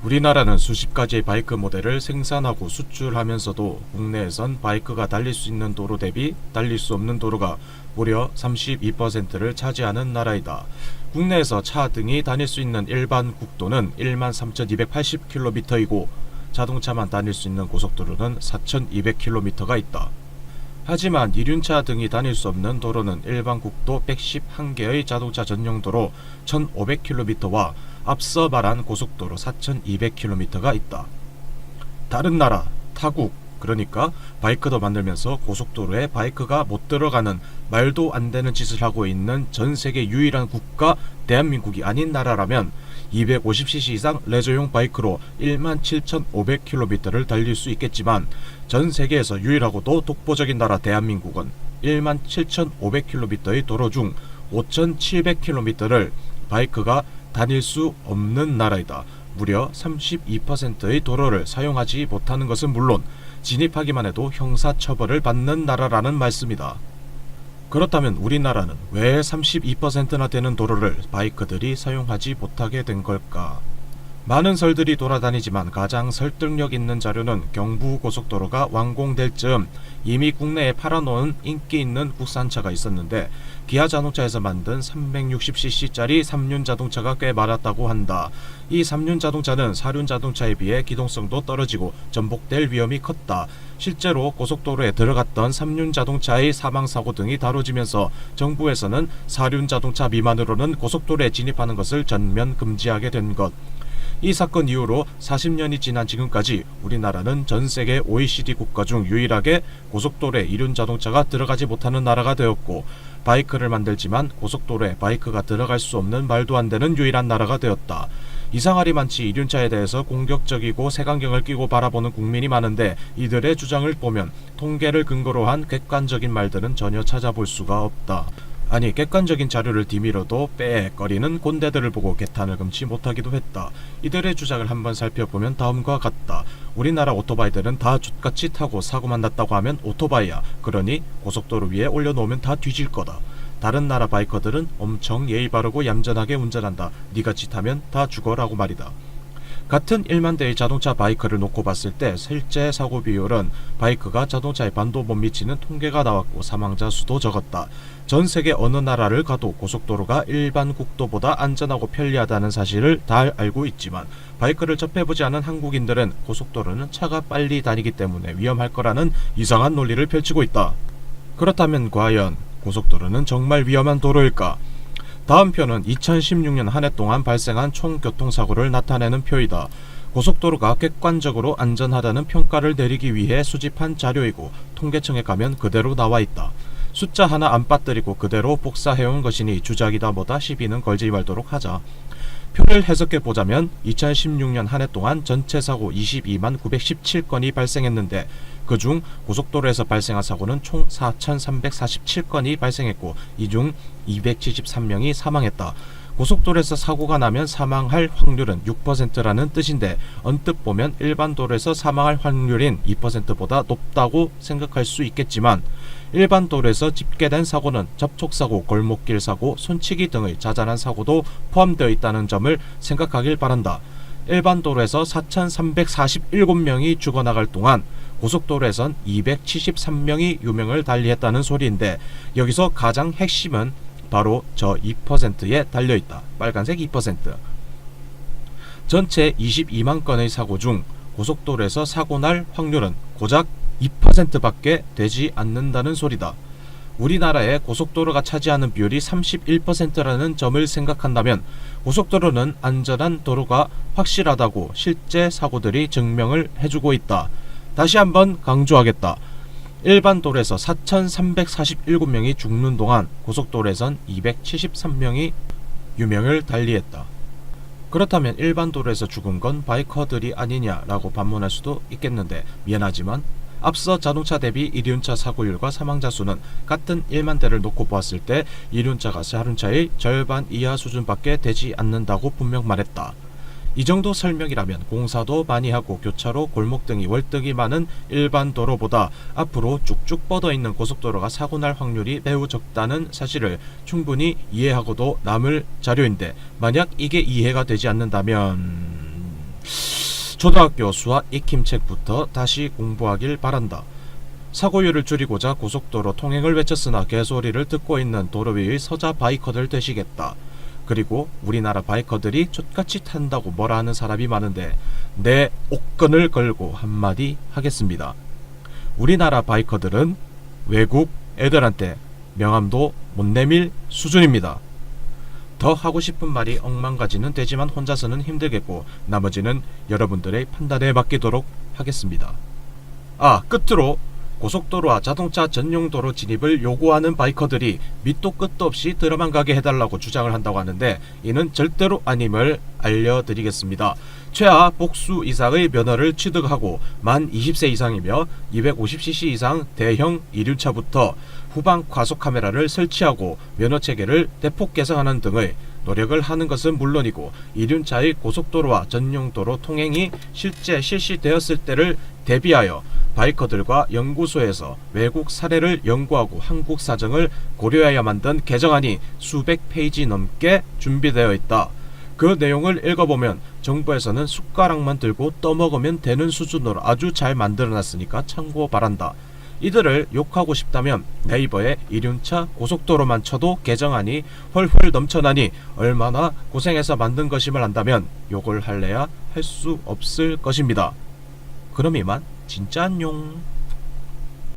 우리나라는 수십 가지의 바이크 모델을 생산하고 수출하면서도 국내에선 바이크가 달릴 수 있는 도로 대비 달릴 수 없는 도로가 무려 32%를 차지하는 나라이다. 국내에서 차 등이 다닐 수 있는 일반 국도는 13,280km이고 자동차만 다닐 수 있는 고속도로는 4,200km가 있다. 하지만 이륜차 등이 다닐 수 없는 도로는 일반 국도 111개의 자동차 전용 도로 1,500km와 앞서 말한 고속도로 4,200km가 있다. 다른 나라, 타국, 그러니까 바이크도 만들면서 고속도로에 바이크가 못 들어가는 말도 안 되는 짓을 하고 있는 전 세계 유일한 국가 대한민국이 아닌 나라라면 250cc 이상 레저용 바이크로 17,500km를 달릴 수 있겠지만 전 세계에서 유일하고도 독보적인 나라 대한민국은 17,500km의 도로 중 5,700km를 바이크가 다닐 수 없는 나라이다. 무려 32%의 도로를 사용하지 못하는 것은 물론 진입하기만 해도 형사처벌을 받는 나라라는 말씀이다. 그렇다면 우리나라는 왜 32%나 되는 도로를 바이크들이 사용하지 못하게 된 걸까? 많은 설들이 돌아다니지만 가장 설득력 있는 자료는 경부고속도로가 완공될 즈음 이미 국내에 팔아놓은 인기 있는 국산차가 있었는데 기아자동차에서 만든 360cc짜리 3륜 자동차가 꽤 많았다고 한다. 이 3륜 자동차는 4륜 자동차에 비해 기동성도 떨어지고 전복될 위험이 컸다. 실제로 고속도로에 들어갔던 3륜 자동차의 사망사고 등이 다뤄지면서 정부에서는 4륜 자동차 미만으로는 고속도로에 진입하는 것을 전면 금지하게 된 것. 이 사건 이후로 40년이 지난 지금까지 우리나라는 전세계 OECD 국가 중 유일하게 고속도로에 이륜 자동차가 들어가지 못하는 나라가 되었고 바이크를 만들지만 고속도로에 바이크가 들어갈 수 없는 말도 안 되는 유일한 나라가 되었다. 이상하리만치 이륜차에 대해서 공격적이고 색안경을 끼고 바라보는 국민이 많은데 이들의 주장을 보면 통계를 근거로 한 객관적인 말들은 전혀 찾아볼 수가 없다. 아니 객관적인 자료를 뒤밀어도 빼거리는 곤대들을 보고 개탄을 금치 못하기도 했다. 이들의 주장을 한번 살펴보면 다음과 같다. 우리나라 오토바이들은 다 족같이 타고 사고만 났다고 하면 오토바이야. 그러니 고속도로 위에 올려놓으면 다 뒤질 거다. 다른 나라 바이커들은 엄청 예의 바르고 얌전하게 운전한다. 니같이 타면 다 죽어라고 말이다. 같은 1만 대의 자동차 바이크를 놓고 봤을 때 실제 사고 비율은 바이크가 자동차에 반도 못 미치는 통계가 나왔고 사망자 수도 적었다. 전 세계 어느 나라를 가도 고속도로가 일반 국도보다 안전하고 편리하다는 사실을 다 알고 있지만 바이크를 접해보지 않은 한국인들은 고속도로는 차가 빨리 다니기 때문에 위험할 거라는 이상한 논리를 펼치고 있다. 그렇다면 과연 고속도로는 정말 위험한 도로일까? 다음 표는 2016년 한 해 동안 발생한 총 교통사고를 나타내는 표이다. 고속도로가 객관적으로 안전하다는 평가를 내리기 위해 수집한 자료이고 통계청에 가면 그대로 나와 있다. 숫자 하나 안 빠뜨리고 그대로 복사해온 것이니 주작이다 뭐다 시비는 걸지 말도록 하자. 표를 해석해보자면 2016년 한 해 동안 전체 사고 22만 917건이 발생했는데 그중 고속도로에서 발생한 사고는 총 4,347건이 발생했고 이 중 273명이 사망했다. 고속도로에서 사고가 나면 사망할 확률은 6%라는 뜻인데 언뜻 보면 일반 도로에서 사망할 확률인 2%보다 높다고 생각할 수 있겠지만 일반 도로에서 집계된 사고는 접촉사고, 골목길 사고, 손치기 등의 자잘한 사고도 포함되어 있다는 점을 생각하길 바란다. 일반 도로에서 4,347명이 죽어나갈 동안 고속도로에선 273명이 유명을 달리했다는 소리인데 여기서 가장 핵심은 바로 저 2%에 달려있다. 빨간색 2%. 전체 22만 건의 사고 중 고속도로에서 사고 날 확률은 고작 2%밖에 되지 않는다는 소리다. 우리나라의 고속도로가 차지하는 비율이 31%라는 점을 생각한다면 고속도로는 안전한 도로가 확실하다고 실제 사고들이 증명을 해주고 있다. 다시 한번 강조하겠다. 일반 도로에서 4,347명이 죽는 동안 고속도로에선 273명이 유명을 달리했다. 그렇다면 일반 도로에서 죽은 건 바이커들이 아니냐라고 반문할 수도 있겠는데 미안하지만 앞서 자동차 대비 이륜차 사고율과 사망자 수는 같은 1만 대를 놓고 보았을 때 이륜차가 4륜차의 절반 이하 수준밖에 되지 않는다고 분명 말했다. 이 정도 설명이라면 공사도 많이 하고 교차로 골목 등이 월등히 많은 일반 도로보다 앞으로 쭉쭉 뻗어있는 고속도로가 사고 날 확률이 매우 적다는 사실을 충분히 이해하고도 남을 자료인데 만약 이게 이해가 되지 않는다면 초등학교 수학 익힘책부터 다시 공부하길 바란다. 사고율을 줄이고자 고속도로 통행을 외쳤으나 개소리를 듣고 있는 도로 위의 서자 바이커들 되시겠다. 그리고 우리나라 바이커들이 족같이 탄다고 뭐라 하는 사람이 많은데 내 옥건을 걸고 한마디 하겠습니다. 우리나라 바이커들은 외국 애들한테 명함도 못 내밀 수준입니다. 더 하고 싶은 말이 억만가지는 되지만 혼자서는 힘들겠고 나머지는 여러분들의 판단에 맡기도록 하겠습니다. 끝으로 고속도로와 자동차 전용도로 진입을 요구하는 바이커들이 밑도 끝도 없이 들어만 가게 해달라고 주장을 한다고 하는데 이는 절대로 아님을 알려드리겠습니다. 최하 복수 이상의 면허를 취득하고 만 20세 이상이며 250cc 이상 대형 이륜차부터 후방 과속 카메라를 설치하고 면허 체계를 대폭 개선하는 등의 노력을 하는 것은 물론이고 이륜차의 고속도로와 전용도로 통행이 실제 실시되었을 때를 대비하여 바이커들과 연구소에서 외국 사례를 연구하고 한국 사정을 고려하여 만든 개정안이 수백 페이지 넘게 준비되어 있다. 그 내용을 읽어보면 정부에서는 숟가락만 들고 떠먹으면 되는 수준으로 아주 잘 만들어놨으니까 참고 바란다. 이들을 욕하고 싶다면 네이버에 이륜차 고속도로만 쳐도 개정안이 헐헐 넘쳐나니 얼마나 고생해서 만든 것임을 안다면 욕을 할래야 할 수 없을 것입니다. 그럼 이만 진짜 안녕.